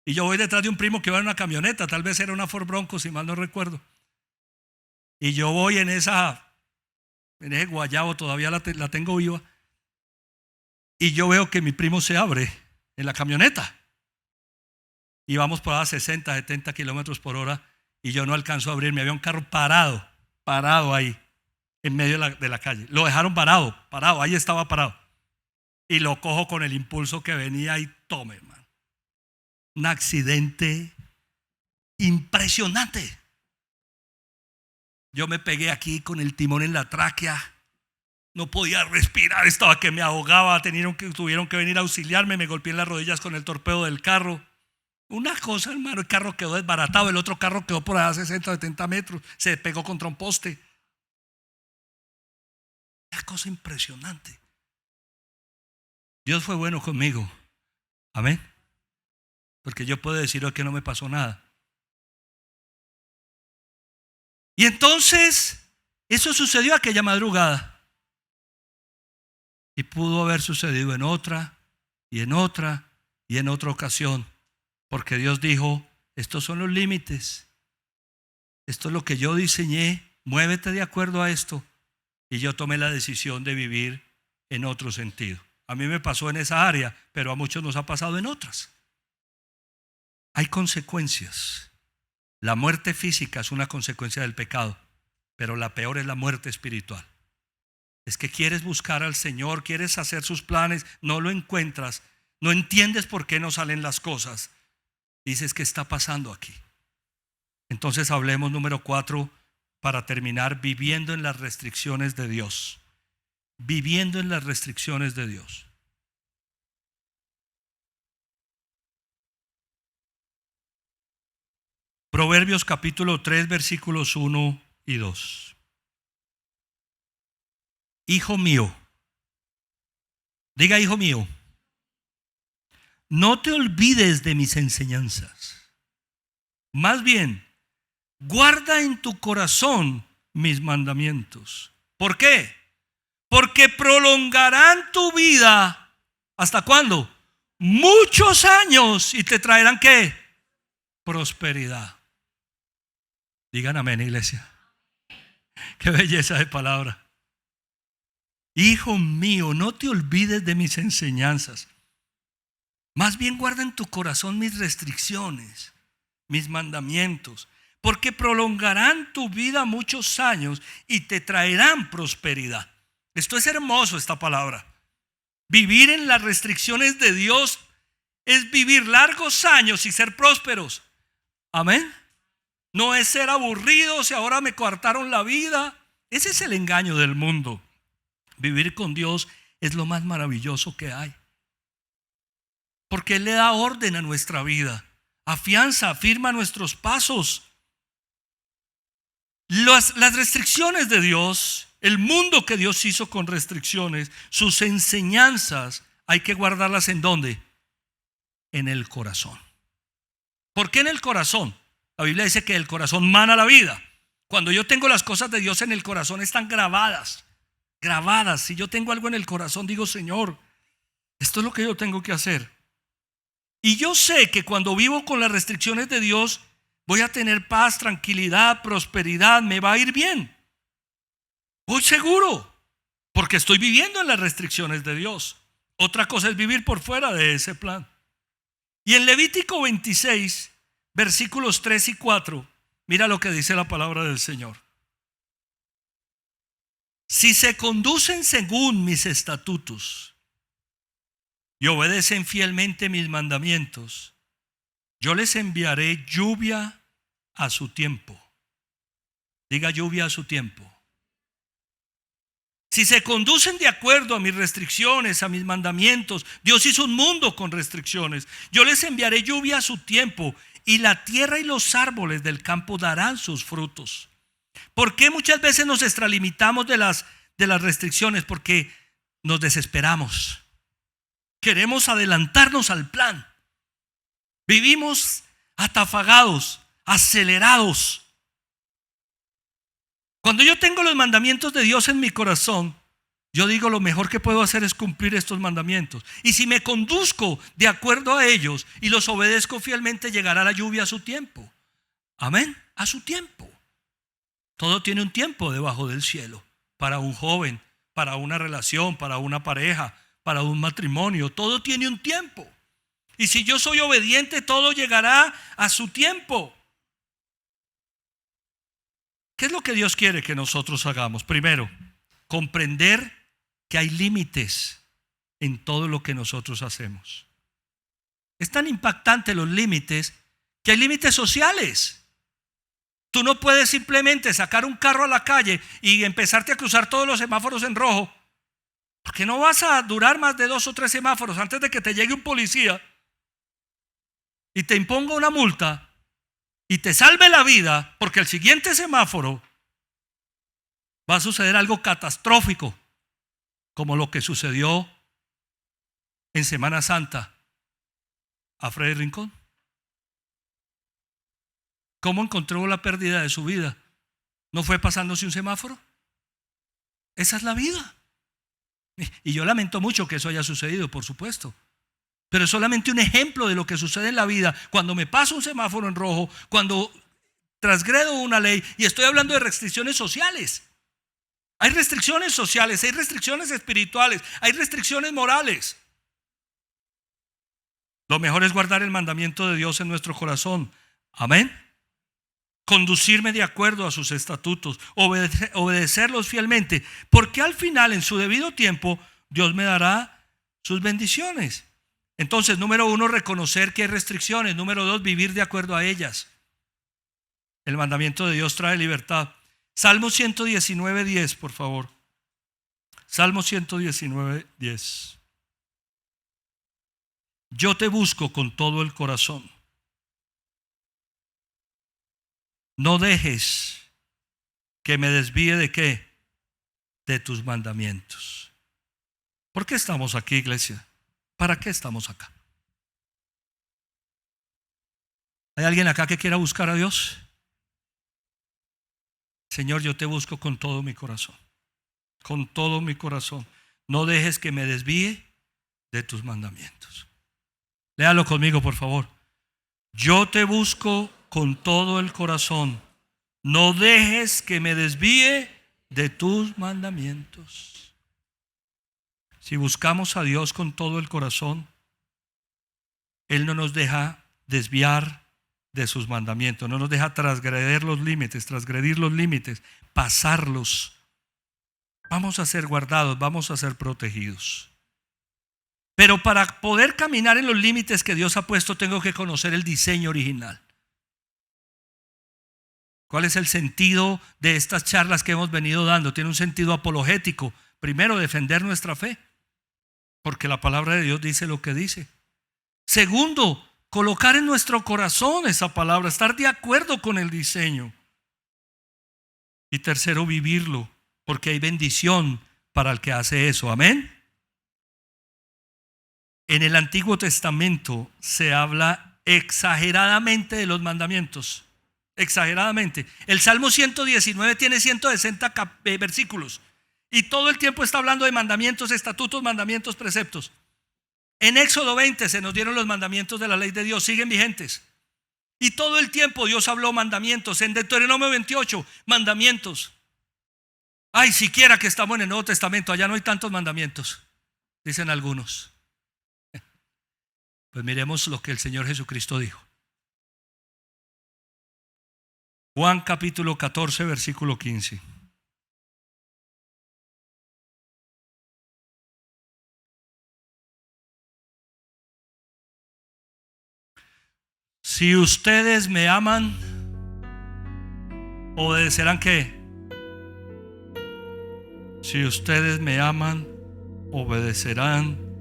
Y yo voy detrás de un primo que va en una camioneta, tal vez era una Ford Bronco, si mal no recuerdo. Y yo voy en ese guayabo, todavía la tengo viva. Y yo veo que mi primo se abre en la camioneta. Y vamos por a 60, 70 kilómetros por hora. Y yo no alcanzo a abrirme. Había un carro parado ahí, en medio de la calle. Lo dejaron parado, ahí estaba parado. Y lo cojo con el impulso que venía y tome, hermano. Un accidente impresionante. Yo me pegué aquí con el timón en la tráquea. No podía respirar, estaba que me ahogaba. Tuvieron que venir a auxiliarme. Me golpeé en las rodillas con el torpedo del carro. Una cosa, hermano, el carro quedó desbaratado. El otro carro quedó por allá 60, 70 metros. Se pegó contra un poste. Una cosa impresionante. Dios fue bueno conmigo. Amén. Porque yo puedo decir hoy que no me pasó nada. Y entonces, eso sucedió aquella madrugada. Y pudo haber sucedido en otra, y en otra, y en otra ocasión. Porque Dios dijo, estos son los límites. Esto es lo que yo diseñé. Muévete de acuerdo a esto. Y yo tomé la decisión de vivir en otro sentido. A mí me pasó en esa área, pero a muchos nos ha pasado en otras. Hay consecuencias. La muerte física es una consecuencia del pecado, pero la peor es la muerte espiritual. Es que quieres buscar al Señor, quieres hacer sus planes, no lo encuentras, no entiendes por qué no salen las cosas. Dices, ¿qué está pasando aquí? Entonces hablemos número 4 para terminar, viviendo en las restricciones de Dios. Viviendo en las restricciones de Dios. Proverbios capítulo 3, versículos 1 y 2. Hijo mío, diga hijo mío, no te olvides de mis enseñanzas. Más bien, guarda en tu corazón mis mandamientos. ¿Por qué? Porque prolongarán tu vida. ¿Hasta cuándo? Muchos años, y te traerán ¿qué? Prosperidad. Digan amén, iglesia. Qué belleza de palabra. Hijo mío, no te olvides de mis enseñanzas. Más bien guarda en tu corazón mis restricciones, mis mandamientos, porque prolongarán tu vida muchos años y te traerán prosperidad. Esto es hermoso, esta palabra. Vivir en las restricciones de Dios es vivir largos años y ser prósperos. Amén. No es ser aburridos y ahora me coartaron la vida. Ese es el engaño del mundo. Vivir con Dios es lo más maravilloso que hay. Porque Él le da orden a nuestra vida. Afianza, afirma nuestros pasos. Las restricciones de Dios, el mundo que Dios hizo con restricciones, sus enseñanzas, hay que guardarlas ¿en dónde? En el corazón. ¿Por qué en el corazón? La Biblia dice que el corazón mana la vida. Cuando yo tengo las cosas de Dios en el corazón, están grabadas. Grabadas. Si yo tengo algo en el corazón, digo, Señor, esto es lo que yo tengo que hacer. Y yo sé que cuando vivo con las restricciones de Dios, voy a tener paz, tranquilidad, prosperidad, me va a ir bien. Voy seguro, porque estoy viviendo en las restricciones de Dios. Otra cosa es vivir por fuera de ese plan. Y en Levítico 26, versículos 3 y 4, mira lo que dice la palabra del Señor. Si se conducen según mis estatutos y obedecen fielmente mis mandamientos, yo les enviaré lluvia a su tiempo. Diga lluvia a su tiempo. Si se conducen de acuerdo a mis restricciones, a mis mandamientos, Dios hizo un mundo con restricciones. Yo les enviaré lluvia a su tiempo y la tierra y los árboles del campo darán sus frutos. ¿Por qué muchas veces nos extralimitamos de las restricciones? Porque nos desesperamos. Queremos adelantarnos al plan. Vivimos atafagados, acelerados. Cuando yo tengo los mandamientos de Dios en mi corazón, yo digo, lo mejor que puedo hacer es cumplir estos mandamientos. Y si me conduzco de acuerdo a ellos y los obedezco fielmente, llegará la lluvia a su tiempo. Amén, a su tiempo. Todo tiene un tiempo debajo del cielo. Para un joven, para una relación, para una pareja, para un matrimonio. Todo tiene un tiempo. Y si yo soy obediente, todo llegará a su tiempo. ¿Qué es lo que Dios quiere que nosotros hagamos? Primero, comprender que hay límites en todo lo que nosotros hacemos. Es tan impactante los límites que hay límites sociales. Tú no puedes simplemente sacar un carro a la calle y empezarte a cruzar todos los semáforos en rojo, porque no vas a durar más de 2 o 3 semáforos antes de que te llegue un policía y te imponga una multa y te salve la vida, porque el siguiente semáforo va a suceder algo catastrófico, como lo que sucedió en Semana Santa a Freddy Rincón. ¿Cómo encontró la pérdida de su vida? ¿No fue pasándose un semáforo? Esa es la vida. Y yo lamento mucho que eso haya sucedido, por supuesto. Pero es solamente un ejemplo de lo que sucede en la vida cuando me paso un semáforo en rojo, cuando transgredo una ley. Y estoy hablando de restricciones sociales. Hay restricciones sociales, hay restricciones espirituales, hay restricciones morales. Lo mejor es guardar el mandamiento de Dios en nuestro corazón. Amén. Conducirme de acuerdo a sus estatutos, obedecerlos fielmente, porque al final, en su debido tiempo, Dios me dará sus bendiciones. Entonces, número 1, reconocer que hay restricciones. Número 2, vivir de acuerdo a ellas. El mandamiento de Dios trae libertad. Salmo 119:10, por favor. Salmo 119:10. Yo te busco con todo el corazón. No dejes que me desvíe ¿de qué? De tus mandamientos. ¿Por qué estamos aquí, iglesia? ¿Para qué estamos acá? ¿Hay alguien acá que quiera buscar a Dios? Señor, yo te busco con todo mi corazón. Con todo mi corazón. No dejes que me desvíe de tus mandamientos. Léalo conmigo, por favor. Yo te busco con todo el corazón. No dejes que me desvíe de tus mandamientos. Si buscamos a Dios con todo el corazón, Él no nos deja desviar de sus mandamientos, no nos deja transgredir los límites, pasarlos. Vamos a ser guardados, vamos a ser protegidos. Pero para poder caminar en los límites que Dios ha puesto, tengo que conocer el diseño original. ¿Cuál es el sentido de estas charlas que hemos venido dando? Tiene un sentido apologético. Primero, defender nuestra fe, porque la palabra de Dios dice lo que dice. Segundo, colocar en nuestro corazón esa palabra, estar de acuerdo con el diseño. Y tercero, vivirlo, porque hay bendición para el que hace eso. Amén. En el Antiguo Testamento se habla exageradamente de los mandamientos. Exageradamente. El Salmo 119 tiene 160 versículos y todo el tiempo está hablando de mandamientos, estatutos, mandamientos, preceptos. En Éxodo 20 se nos dieron los mandamientos de la ley de Dios, siguen vigentes. Y todo el tiempo Dios habló mandamientos. En Deuteronomio 28, mandamientos. Ay, siquiera que estamos en el Nuevo Testamento, allá no hay tantos mandamientos, dicen algunos. Pues miremos lo que el Señor Jesucristo dijo. Juan capítulo 14, versículo 15. Si ustedes me aman, obedecerán ¿qué? Si ustedes me aman, obedecerán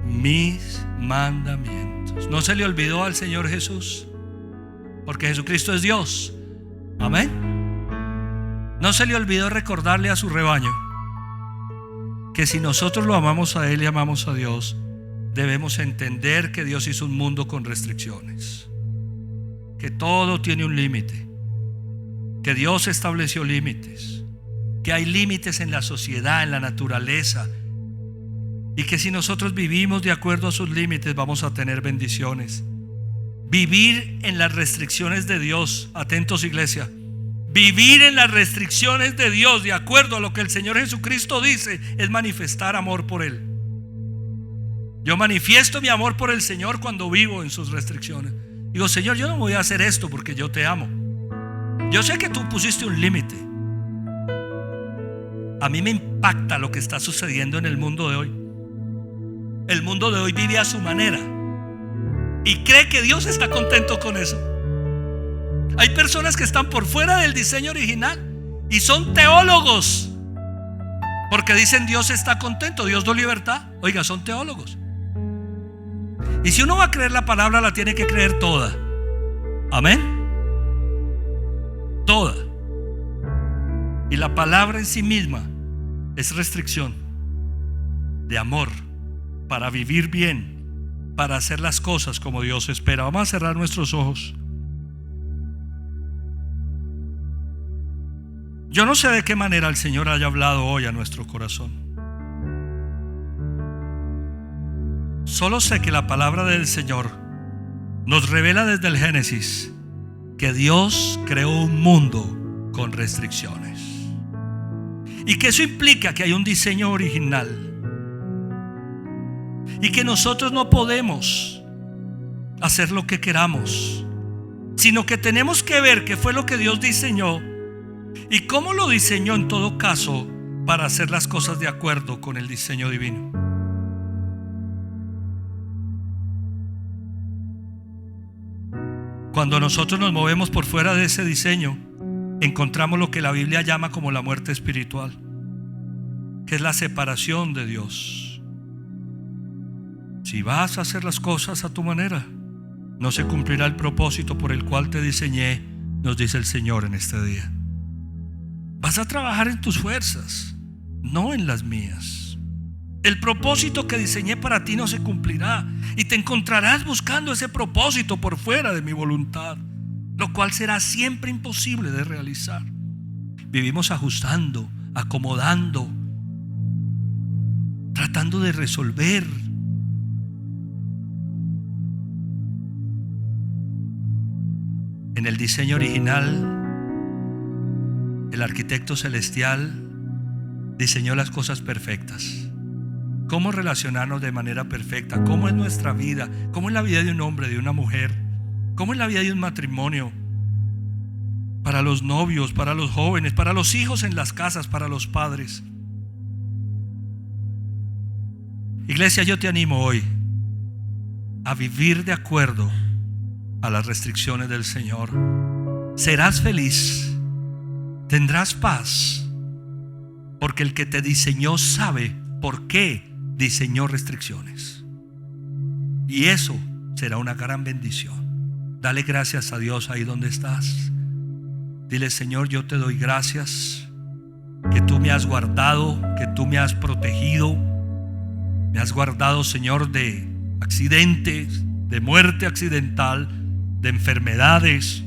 mis mandamientos. ¿No se le olvidó al Señor Jesús? Porque Jesucristo es Dios. Amén. No se le olvidó recordarle a su rebaño que si nosotros lo amamos a Él y amamos a Dios, debemos entender que Dios hizo un mundo con restricciones, que todo tiene un límite, que Dios estableció límites, que hay límites en la sociedad, en la naturaleza, y que si nosotros vivimos de acuerdo a sus límites vamos a tener bendiciones. Vivir en las restricciones de Dios, atentos iglesia, vivir en las restricciones de Dios de acuerdo a lo que el Señor Jesucristo dice es manifestar amor por Él. Yo manifiesto mi amor por el Señor cuando vivo en sus restricciones. Digo, Señor, yo no voy a hacer esto porque yo te amo. Yo sé que tú pusiste un límite. A mí me impacta lo que está sucediendo en el mundo de hoy. El mundo de hoy vive a su manera y cree que Dios está contento con eso. Hay personas que están por fuera del diseño original y son teólogos porque dicen Dios está contento, Dios da libertad. Oiga, son teólogos. Y si uno va a creer la palabra, la tiene que creer toda. Amén. Toda. Y la palabra en sí misma es restricción de amor para vivir bien, para hacer las cosas como Dios espera. Vamos a cerrar nuestros ojos. Yo no sé de qué manera el Señor haya hablado hoy a nuestro corazón. Solo sé que la palabra del Señor nos revela desde el Génesis que Dios creó un mundo con restricciones y que eso implica que hay un diseño original y que nosotros no podemos hacer lo que queramos, sino que tenemos que ver qué fue lo que Dios diseñó y cómo lo diseñó en todo caso para hacer las cosas de acuerdo con el diseño divino. cuando nosotros nos movemos por fuera de ese diseño, encontramos lo que la Biblia llama como la muerte espiritual, que es la separación de Dios. Si vas a hacer las cosas a tu manera, no se cumplirá el propósito por el cual te diseñé, nos dice el Señor en este día. Vas a trabajar en tus fuerzas, no en las mías. El propósito que diseñé para ti no se cumplirá y te encontrarás buscando ese propósito por fuera de mi voluntad, lo cual será siempre imposible de realizar. Vivimos ajustando, acomodando, tratando de resolver. En el diseño original, el arquitecto celestial diseñó las cosas perfectas. Cómo relacionarnos de manera perfecta, cómo es nuestra vida, cómo es la vida de un hombre, de una mujer, cómo es la vida de un matrimonio, para los novios, para los jóvenes, para los hijos en las casas, para los padres. Iglesia, yo te animo hoy a vivir de acuerdo a las restricciones del Señor. Serás feliz, tendrás paz, porque el que te diseñó sabe por qué diseñó restricciones, y eso será una gran bendición. Dale gracias a Dios ahí donde estás. Dile: Señor, yo te doy gracias que tú me has guardado, que tú me has protegido. Me has guardado, Señor, de accidentes, de muerte accidental, de enfermedades,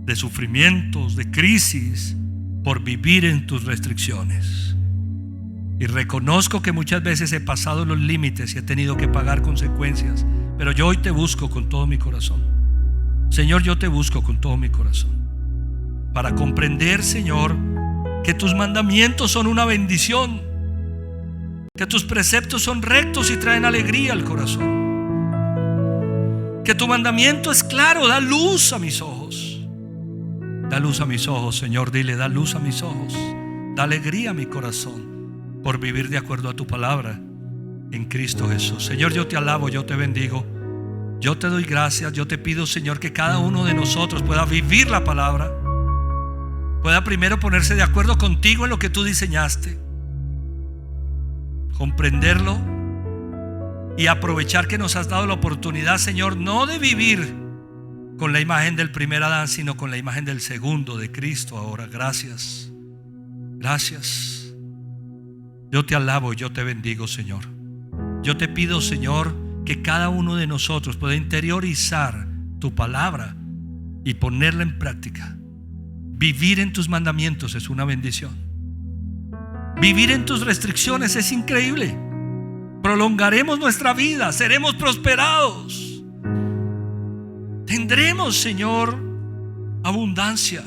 de sufrimientos, de crisis, por vivir en tus restricciones. Y reconozco que muchas veces he pasado los límites y he tenido que pagar consecuencias, pero yo hoy te busco con todo mi corazón. Señor, yo te busco con todo mi corazón para comprender, Señor, que tus mandamientos son una bendición, que tus preceptos son rectos y traen alegría al corazón, que tu mandamiento es claro, da luz a mis ojos. Da luz a mis ojos, Señor. Dile: da luz a mis ojos, da alegría a mi corazón por vivir de acuerdo a tu palabra en Cristo Jesús. Señor, yo te alabo, yo te bendigo, yo te doy gracias. Yo te pido, Señor, que cada uno de nosotros pueda vivir la palabra, pueda primero ponerse de acuerdo contigo en lo que tú diseñaste, comprenderlo y aprovechar que nos has dado la oportunidad, Señor, no de vivir con la imagen del primer Adán, sino con la imagen del segundo, de Cristo ahora. Gracias, gracias. Yo te alabo y yo te bendigo, Señor. Yo te pido, Señor, que cada uno de nosotros pueda interiorizar tu palabra y ponerla en práctica. Vivir en tus mandamientos es una bendición. Vivir en tus restricciones es increíble. Prolongaremos nuestra vida, seremos prosperados. Tendremos, Señor, abundancia.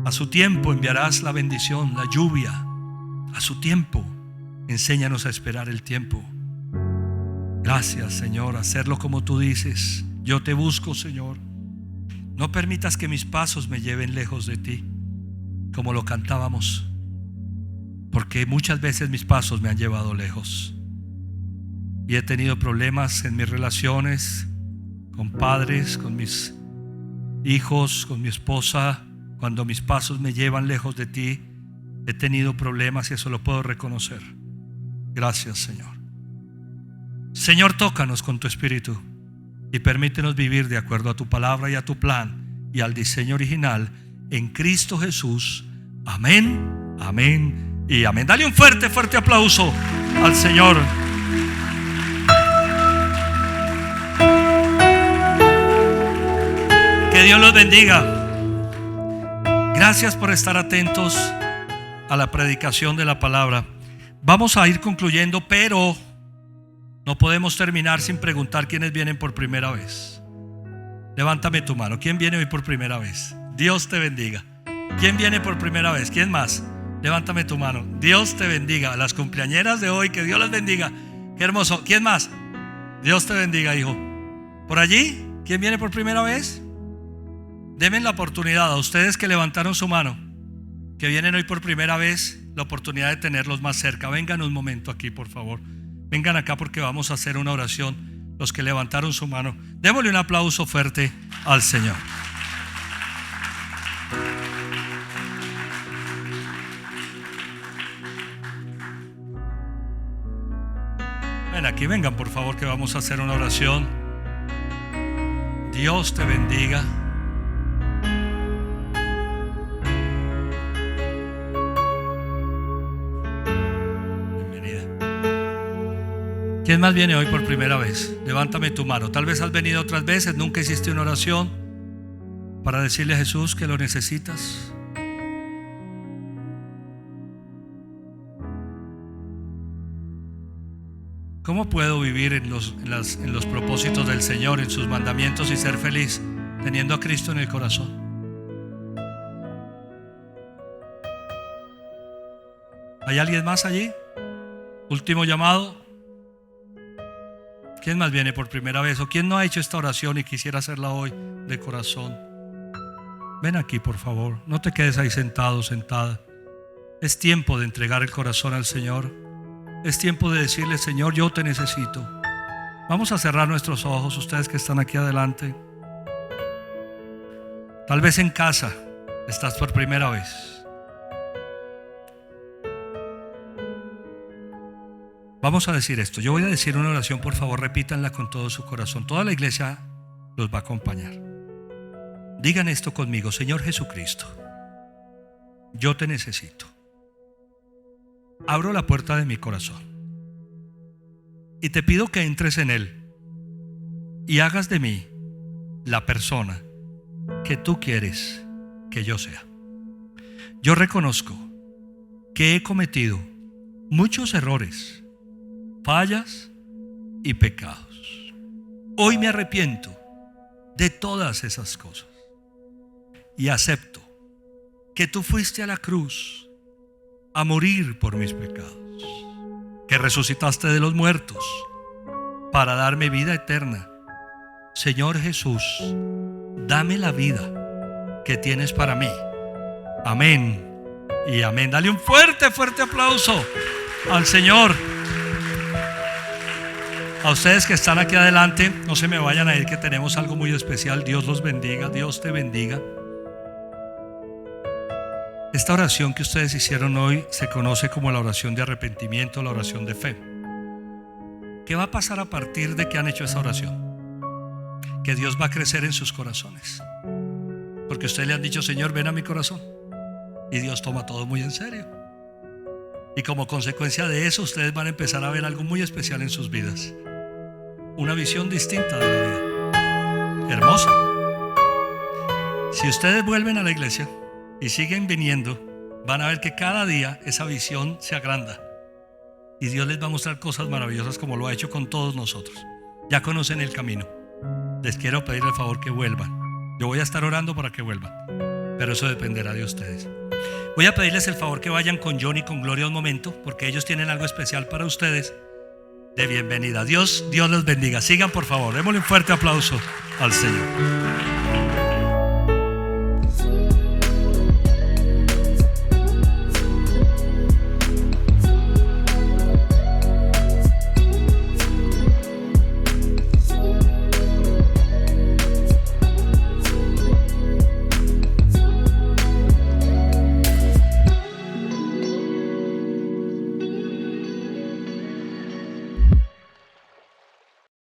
A su tiempo enviarás la bendición, la lluvia. A su tiempo. Enséñanos a esperar el tiempo. Gracias, Señor, hacerlo como tú dices. Yo te busco, Señor. No permitas que mis pasos me lleven lejos de ti, como lo cantábamos, porque muchas veces mis pasos me han llevado lejos. Y he tenido problemas en mis relaciones con padres, con mis hijos, con mi esposa. Cuando mis pasos me llevan lejos de ti, he tenido problemas y eso lo puedo reconocer. Gracias, Señor. Señor, tócanos con tu espíritu y permítenos vivir de acuerdo a tu palabra y a tu plan y al diseño original en Cristo Jesús. Amén, amén y amén. Dale un fuerte, fuerte aplauso al Señor. Que Dios los bendiga. Gracias por estar atentos a la predicación de la palabra. Vamos a ir concluyendo, pero no podemos terminar sin preguntar quiénes vienen por primera vez. Levántame tu mano. ¿Quién viene hoy por primera vez? Dios te bendiga. ¿Quién viene por primera vez? ¿Quién más? Levántame tu mano. Dios te bendiga. Las cumpleañeras de hoy, que Dios las bendiga. Qué hermoso. ¿Quién más? Dios te bendiga, hijo. ¿Por allí? ¿Quién viene por primera vez? Denme la oportunidad a ustedes que levantaron su mano, que vienen hoy por primera vez, la oportunidad de tenerlos más cerca. Vengan un momento aquí, por favor. Vengan acá porque vamos a hacer una oración. los que levantaron su mano. Démosle un aplauso fuerte al Señor. Ven aquí, vengan por favor, que vamos a hacer una oración. Dios te bendiga. ¿Quién más viene hoy por primera vez? Levántame tu mano. Tal vez has venido otras veces, nunca hiciste una oración para decirle a Jesús que lo necesitas. ¿Cómo puedo vivir en los propósitos del Señor, en sus mandamientos y ser feliz teniendo a Cristo en el corazón? ¿Hay alguien más allí? Último llamado. ¿Quién más viene por primera vez? ¿O quién no ha hecho esta oración y quisiera hacerla hoy de corazón? Ven aquí por favor, no te quedes ahí sentado, sentada. Es tiempo de entregar el corazón al Señor. Es tiempo de decirle: Señor, yo te necesito. Vamos a cerrar nuestros ojos, ustedes que están aquí adelante. Tal vez en casa estás por primera vez. Vamos a decir esto. Yo voy a decir una oración, por favor, repítanla con todo su corazón. Toda la iglesia los va a acompañar. Digan esto conmigo: Señor Jesucristo, yo te necesito. Abro la puerta de mi corazón y te pido que entres en él y hagas de mí la persona que tú quieres que yo sea. Yo reconozco que he cometido muchos errores, fallas y pecados. Hoy me arrepiento de todas esas cosas y acepto que tú fuiste a la cruz a morir por mis pecados, que resucitaste de los muertos para darme vida eterna. Señor Jesús, dame la vida que tienes para mí. Amén y amén. Dale un fuerte, fuerte aplauso al Señor. A ustedes que están aquí adelante, no se me vayan a ir, que tenemos algo muy especial. Dios los bendiga, Dios te bendiga. Esta oración que ustedes hicieron hoy se conoce como la oración de arrepentimiento, la oración de fe. ¿Qué va a pasar a partir de que han hecho esa oración? Que Dios va a crecer en sus corazones, porque ustedes le han dicho: Señor, ven a mi corazón. Y Dios toma todo muy en serio. Y como consecuencia de eso, ustedes van a empezar a ver algo muy especial en sus vidas. Una visión distinta de la vida. Hermosa. Si ustedes vuelven a la iglesia y siguen viniendo, van a ver que cada día esa visión se agranda y Dios les va a mostrar cosas maravillosas, como lo ha hecho con todos nosotros. Ya conocen el camino. Les quiero pedir el favor que vuelvan. Yo voy a estar orando para que vuelvan, pero eso dependerá de ustedes. Voy a pedirles el favor que vayan con John y con Gloria un momento, porque ellos tienen algo especial para ustedes de bienvenida. Dios los bendiga. Sigan por favor. Démosle un fuerte aplauso al Señor.